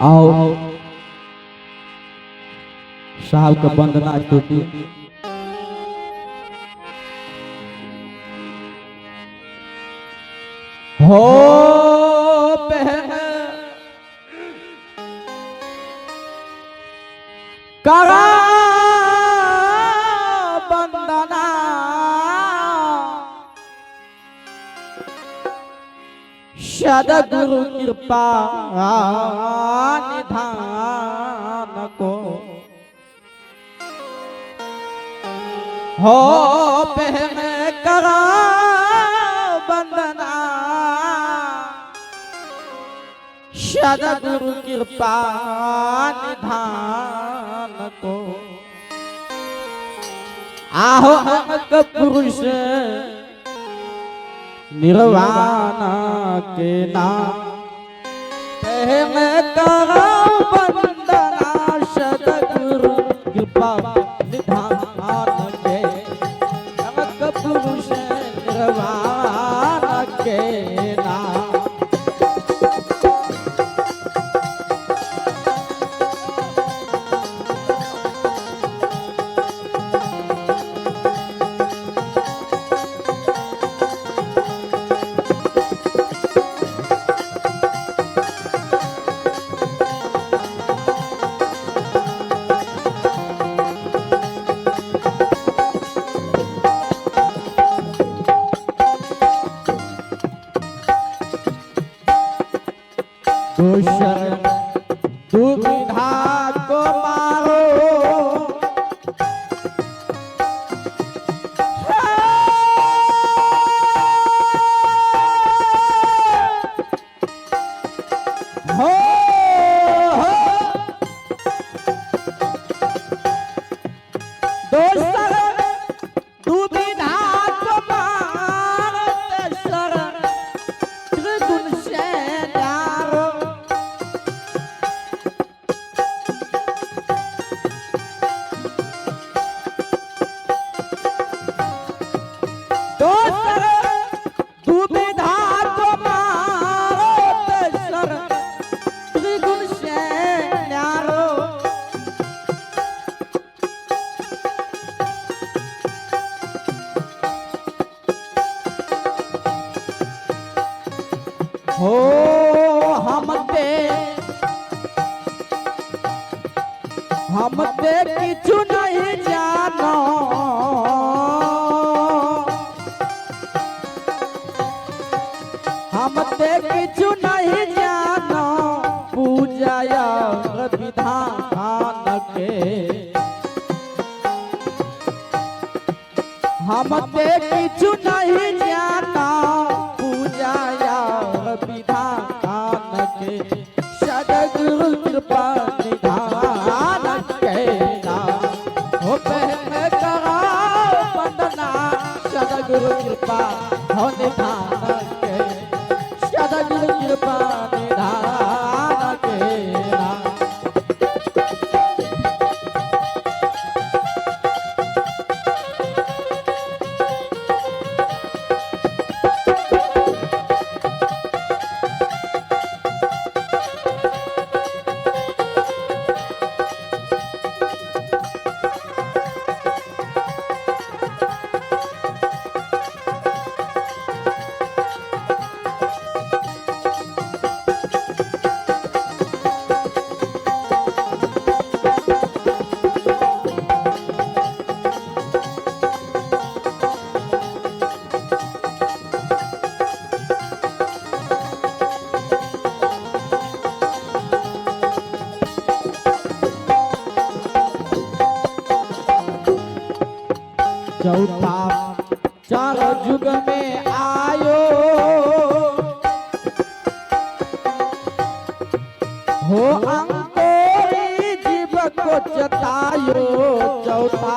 आओ साहब का वंदना स्तुति। हो बहन करा वंदना सद्गुरु कृपा निधान को। हो बहन करा वंदना सद्गुरु कृपा निधान को। आहो अनक पुरुष निर्वाण के नाम पहन करा वंदना सद्गुरु कृपा निधान के। अनक पुरुष निर्वाण के नाम दूषण दुविधा को मारो। हो दूषण दुविधा को मारो। शरण त्रिगुण से न्यारो। दुविधा को मारो शरण त्रिगुण से न्यारो। हो हम ते किछु नहीं जानो। हम ते किछु नहीं जानो पूजा विधान के। हम ते किछु नहीं जानो पूजा विधान के। सद्गुरु कृपा निधान के नाम। हो बहन करा वंदना सद्गुरु कृपा हो निधान के। सद्गुरु कृपा निधान के नाम। चौथा चार युग में आयो। हो अंकोरी जीव को जतायो। चौथा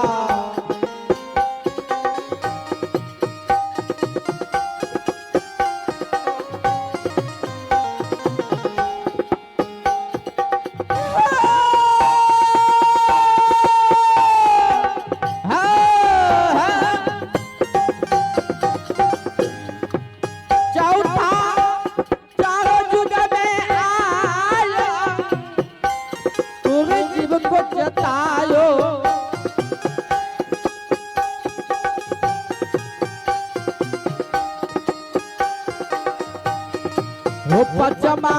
पचमा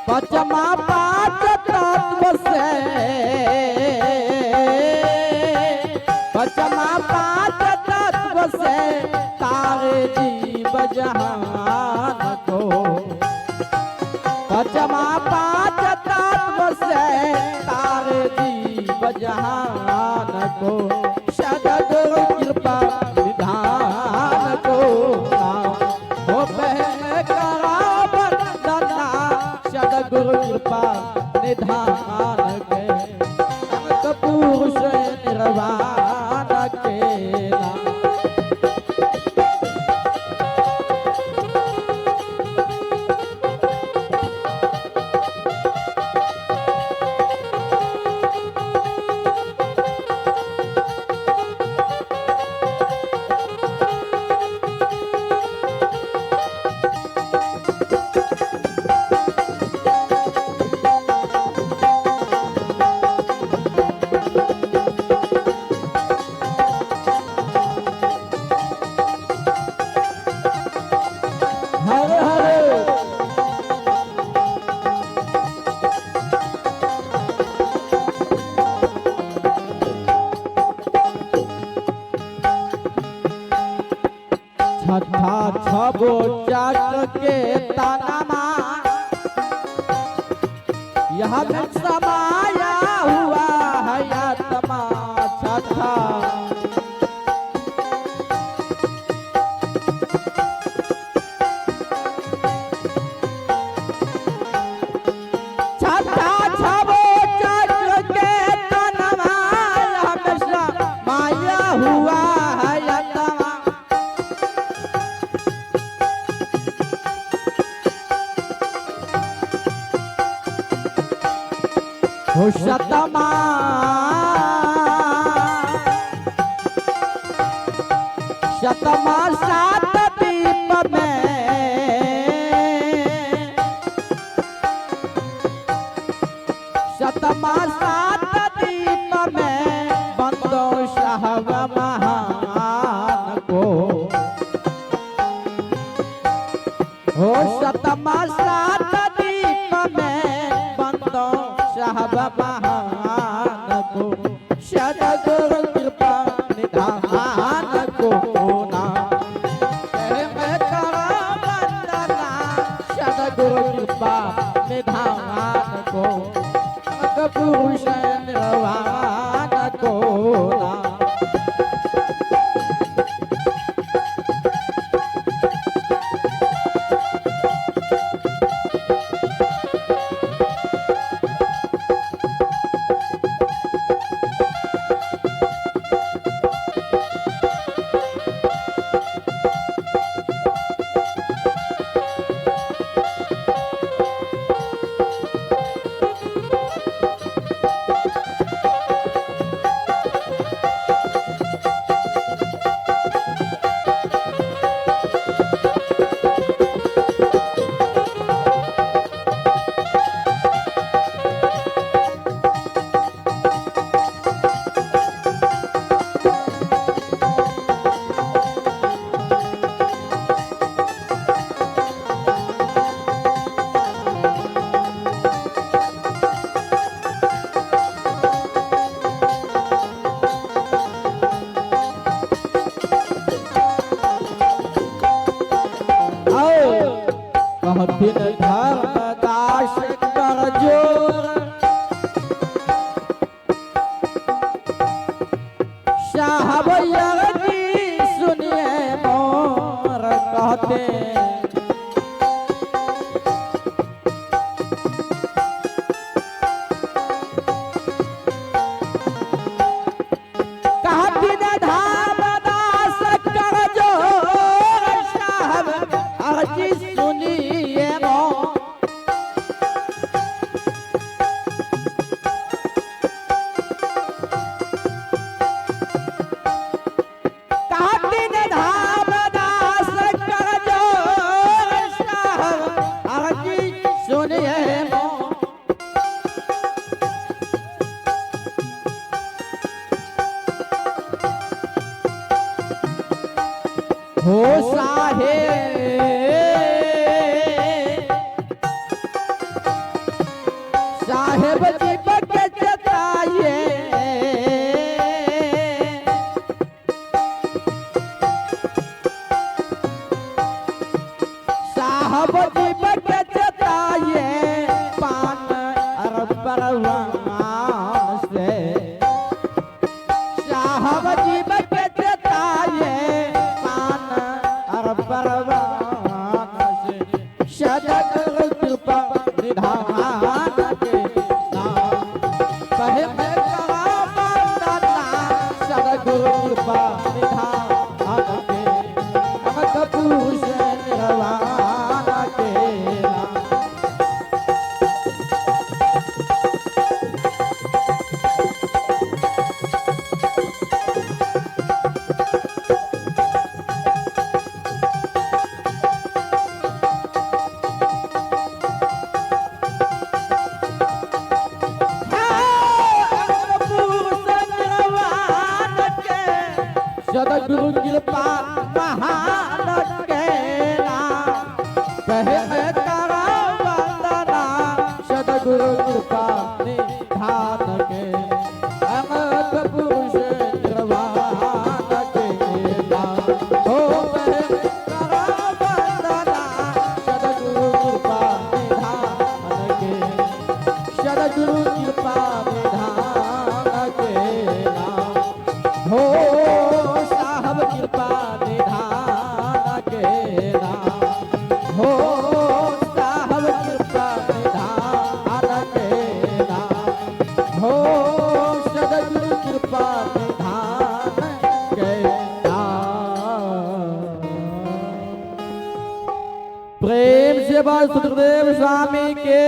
पचमा पांच तत्व से पचमा पांच तत्व से तारे जीव जहान को पचमा पांच तत्व से तारे जीव जहान को सदगुरु कृपा विधान को हो बहन करा वंदना सदगुरु कृपा निधान के संत पुरुष निर्वाण के नाम। हरे हरे छठा छबो जाट के तानामा यह में समाया हुआ है आत्मा छठा छठा छबो जाट के तानामा यह में समाया हुआ है आत्मा हो शतमा शतमा सात दीप में शतमा सात दीप में बंदो साहब महान को हो शतमा सात दीप में बंदो साहब महान को सदगुरु कृपा निधान को ना में करा वंदना सदगुरु कृपा निधान को संत पुरुष निर्वाण को ना। कहथिन धर्मदास कर जोर साहब यज्ञ सुनिए मोर कहते कहथिन धर्मदास कर जोर साहब यज्ञ सुनिए मोर कहथिन धर्मदास कर जोर हो साहे साहेब जी बके जताइए साहब जी बके जताइए पान अरब परवान से साहब जी बके जताइए पान अरब परवान से सदक कृपा निधान के नाम कहे में करा बंदना सदक कृपा निधान के अमत भूषण रवाना के नाम सदगुरु कृपा महान के नाम कहे में करा वंदना सदगुरु कृपा निधान के अमत पुरुष निर्वाण के नाम हो कहे करा वंदना सदगुरु कृपा निधान के सदगुरु कृपा निधान के नाम हो साहब कृपा निधान के नाम हो साहब कृपा निधान के नाम हो सदगुरु कृपा निधान के नाम। प्रेम से बाल सुखदेव स्वामी के